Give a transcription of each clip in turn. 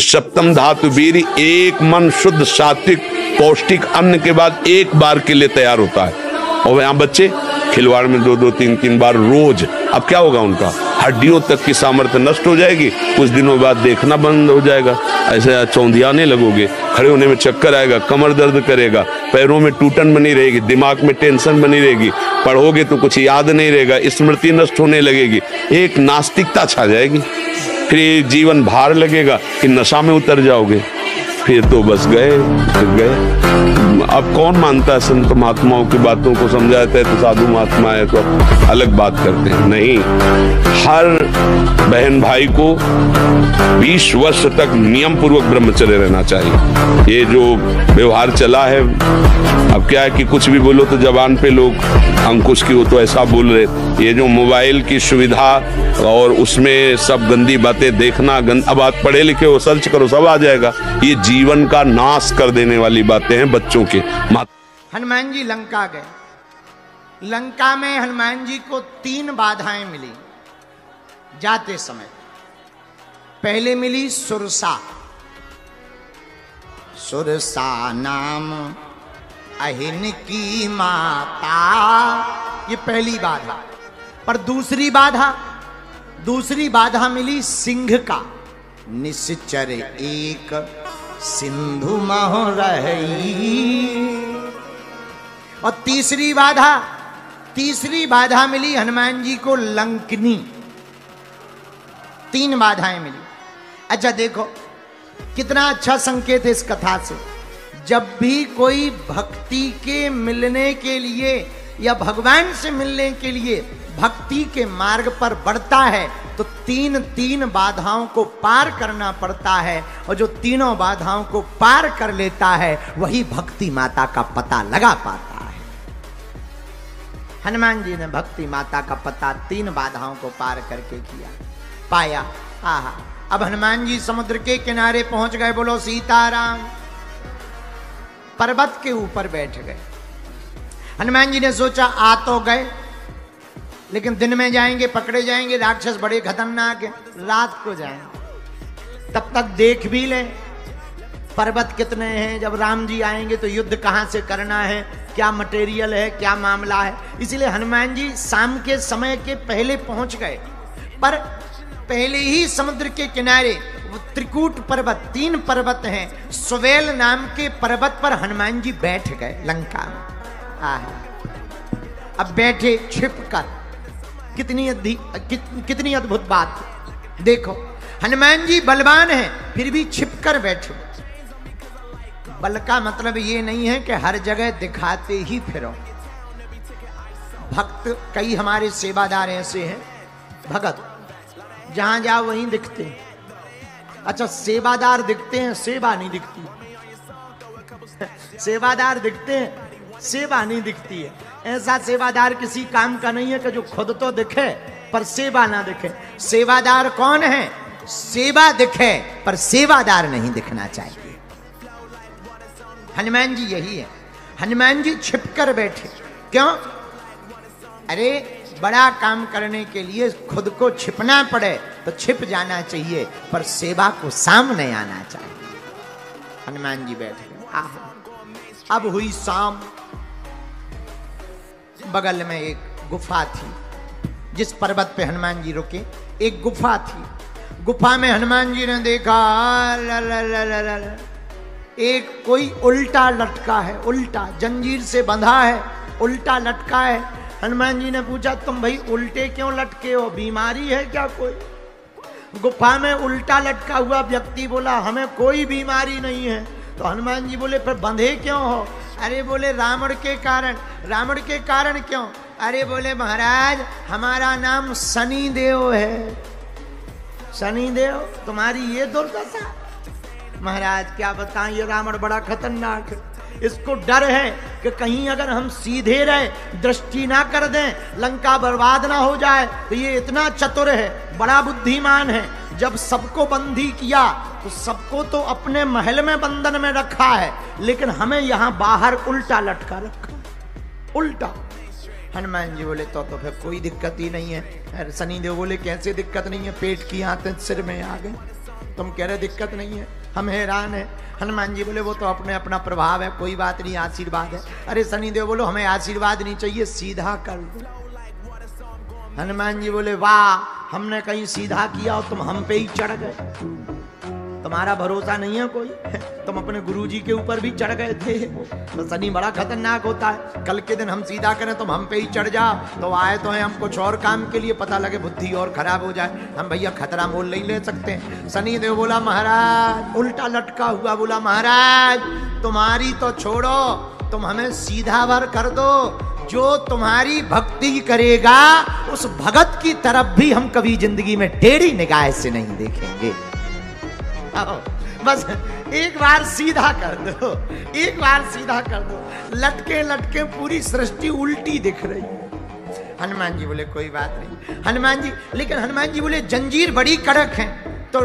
सप्तम धातु वीर्य एक मन शुद्ध सात्विक पौष्टिक अन्न के बाद एक बार के लिए तैयार होता है। और यहाँ बच्चे खिलवाड़ में 2-2 3-3 बार रोज, अब क्या होगा उनका हड्डियों तक की सामर्थ्य नष्ट हो जाएगी, कुछ दिनों बाद देखना बंद हो जाएगा, ऐसे चौंधियाने लगोगे, खड़े होने में चक्कर आएगा, कमर दर्द करेगा, पैरों में टूटन बनी रहेगी, दिमाग में टेंशन बनी रहेगी, पढ़ोगे तो कुछ याद नहीं रहेगा, स्मृति नष्ट होने लगेगी, एक नास्तिकता छा जाएगी, फिर जीवन भार लगेगा कि नशा में उतर जाओगे, फिर तो बस गए। अब कौन मानता है संत महात्माओं की बातों को? समझाते हैं तो साधु महात्मा है तो अलग बात करते हैं। नहीं, हर बहन भाई को 20 वर्ष तक नियम पूर्वक ब्रह्मचर्य रहना चाहिए। ये जो व्यवहार चला है, अब क्या है कि कुछ भी बोलो तो जबान पे लोग अंकुश की हो तो ऐसा बोल रहे। ये जो मोबाइल की सुविधा और उसमें सब गंदी बातें देखना, अब आप पढ़े लिखे हो, सर्च करो सब आ जाएगा। ये जीवन का नाश कर देने वाली बातें हैं बच्चों के। हनुमान जी लंका गए। लंका में हनुमान जी को 3 बाधाएं मिली जाते समय। पहले मिली सुरसा। सुरसा नाम अहिन की माता, ये पहली बाधा। पर दूसरी बाधा मिली सिंह का। निश्चर एक सिंधु मह रही। और तीसरी बाधा मिली हनुमान जी को लंकनी। 3 बाधाएं मिली। अच्छा देखो कितना अच्छा संकेत है इस कथा से। जब भी कोई भक्ति के मिलने के लिए या भगवान से मिलने के लिए भक्ति के मार्ग पर बढ़ता है तो 3 बाधाओं को पार करना पड़ता है। और जो तीनों बाधाओं को पार कर लेता है वही भक्ति माता का पता लगा पाता है। हनुमान जी ने भक्ति माता का पता 3 बाधाओं को पार करके पाया। आहा, अब हनुमान जी समुद्र के किनारे पहुंच गए। बोलो सीताराम। पर्वत के ऊपर बैठ गए। हनुमान जी ने सोचा आ तो गए, लेकिन दिन में जाएंगे पकड़े जाएंगे, राक्षस बड़े खतरनाक हैं, रात को जाएंगे तब तक देख भी ले पर्वत कितने हैं। जब राम जी आएंगे तो युद्ध कहां से करना है, क्या मटेरियल है, क्या मामला है। इसलिए हनुमान जी शाम के समय के पहले पहुंच गए। पर पहले ही समुद्र के किनारे वो त्रिकूट पर्वत, 3 पर्वत हैं, सुवेल नाम के पर्वत पर हनुमान जी बैठ गए लंका में। अब बैठे छिपकर। कितनी अद्भुत बात। देखो हनुमान जी बलवान हैं फिर भी छिपकर बैठे। बल का मतलब ये नहीं है कि हर जगह दिखाते ही फिरो। भक्त कई हमारे सेवादार ऐसे हैं, भगत जहां जाओ वहीं दिखते हैं। अच्छा सेवादार दिखते हैं, सेवा नहीं दिखती। सेवादार दिखते हैं, सेवा नहीं दिखती है। ऐसा सेवादार किसी काम का नहीं है कि जो खुद तो दिखे पर सेवा ना दिखे। सेवादार कौन है? सेवा दिखे पर सेवादार नहीं दिखना चाहिए। हनुमान जी यही है। हनुमान जी छिपकर बैठे। क्यों? अरे बड़ा काम करने के लिए खुद को छिपना पड़े तो छिप जाना चाहिए, पर सेवा को सामने आना चाहिए। हनुमान जी बैठ गए। अब हुई शाम। बगल में एक गुफा थी। जिस पर्वत पे हनुमान जी रुके एक गुफा थी। गुफा में हनुमान जी ने देखा एक कोई उल्टा लटका है, उल्टा जंजीर से बंधा है, उल्टा लटका है। हनुमान जी ने पूछा तुम भाई उल्टे क्यों लटके हो, बीमारी है क्या कोई? गुफा में उल्टा लटका हुआ व्यक्ति बोला हमें कोई बीमारी नहीं है। तो हनुमान जी बोले फिर बंधे क्यों हो? अरे बोले रावण के कारण। रावण के कारण क्यों? अरे बोले महाराज हमारा नाम शनि देव है। शनि देव तुम्हारी ये दुर्दशा। महाराज क्या बताएं, ये रावण बड़ा खतरनाक है। इसको डर है कि कहीं अगर हम सीधे रहे, दृष्टि ना कर दें, लंका बर्बाद ना हो जाए। तो ये इतना चतुर है, बड़ा बुद्धिमान है। जब सबको बंदी किया तो सबको तो अपने महल में बंधन में रखा है, लेकिन हमें यहाँ बाहर उल्टा लटका रखा, उल्टा। हनुमान जी बोले तो फिर कोई दिक्कत ही नहीं है। शनिदेव बोले कैसे दिक्कत नहीं है, पेट की आंतें सिर में आ गई। तुम कह रहे दिक्कत नहीं है, हम हैरान है। हनुमान जी बोले वो तो अपने अपना प्रभाव है, कोई बात नहीं, आशीर्वाद है। अरे शनिदेव बोलो हमें आशीर्वाद नहीं चाहिए, सीधा कर दो। हनुमान जी बोले वाह, हमने कहीं सीधा किया और तुम हम पे ही चढ़ गए, तुम्हारा भरोसा नहीं है कोई, तुम अपने गुरुजी के ऊपर भी चढ़ गए थे। तो शनि बड़ा खतरनाक होता है, कल के दिन हम सीधा करें तुम हम पे ही चढ़ जाओ, तो आए तो है हम कुछ और काम के लिए, पता लगे बुद्धि और खराब हो जाए, हम भैया खतरा मोल नहीं ले सकते। शनि देव बोला महाराज, उल्टा लटका हुआ बोला महाराज तुम्हारी तो छोड़ो, तुम हमें सीधा भर कर दो, जो तुम्हारी भक्ति करेगा उस भगत की तरफ भी हम कभी जिंदगी में टेढ़ी निगाह से नहीं देखेंगे। बस एक बार सीधा कर दो, एक बार सीधा कर दो। लटके लटके पूरी सृष्टि उल्टी दिख रही है। हनुमान जी बोले कोई बात नहीं। हनुमान जी, लेकिन हनुमान जी बोले जंजीर बड़ी कड़क है। तो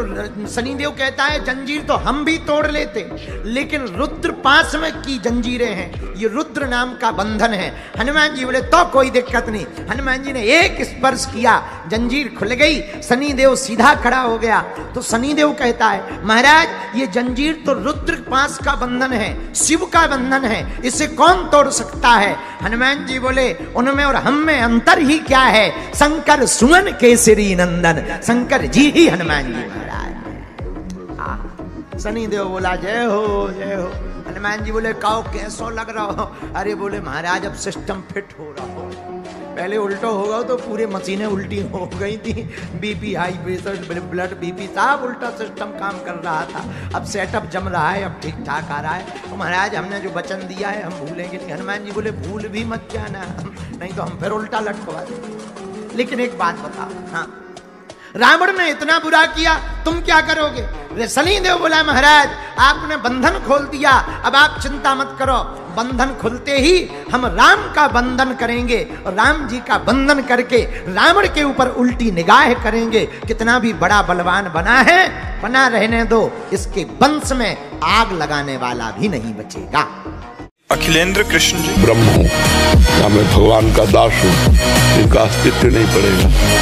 शनिदेव कहता है जंजीर तो हम भी तोड़ लेते, लेकिन रुद्र पास में की जंजीरें हैं, ये रुद्र नाम का बंधन है। हनुमान जी बोले तो कोई दिक्कत नहीं। हनुमान जी ने एक स्पर्श किया, जंजीर खुल गई, शनिदेव सीधा खड़ा हो गया। तो शनिदेव कहता है महाराज ये जंजीर तो रुद्र पास का बंधन है, शिव का बंधन है, इसे कौन तोड़ सकता है। हनुमान जी बोले उनमें और हम में अंतर ही क्या है, शंकर सुमन केसरी नंदन, शंकर जी ही हनुमान जी महाराज। शनिदेव बोला जय हो जय हो। हनुमान जी बोले काओ कैसो लग रहा हो। अरे बोले महाराज अब सिस्टम फिट हो रहा हो, पहले उल्टो होगा तो पूरे मशीनें उल्टी हो गई थी, BP high pressure blood BP सब उल्टा सिस्टम काम कर रहा था, अब सेटअप जम रहा है, अब ठीक ठाक आ रहा है। तो महाराज हमने जो वचन दिया है हम भूलेंगे नहीं। हनुमान जी बोले भूल भी मत जाना, नहीं तो हम फिर उल्टा लटकवा देंगे। लेकिन एक बात बताओ, हाँ रावण ने इतना बुरा किया तुम क्या करोगे। शनिदेव बोला महाराज आपने बंधन खोल दिया, अब आप चिंता मत करो, बंधन खुलते ही हम राम का बंधन करेंगे और राम जी का बंधन करके रावण के ऊपर उल्टी निगाह करेंगे। कितना भी बड़ा बलवान बना है, बना रहने दो, इसके वंश में आग लगाने वाला भी नहीं बचेगा। अखिलेंद्र कृष्ण जी ब्रह्म हूँ या मैं भगवान का दास हूँ, इनका अस्तित्व नहीं पड़ेगा।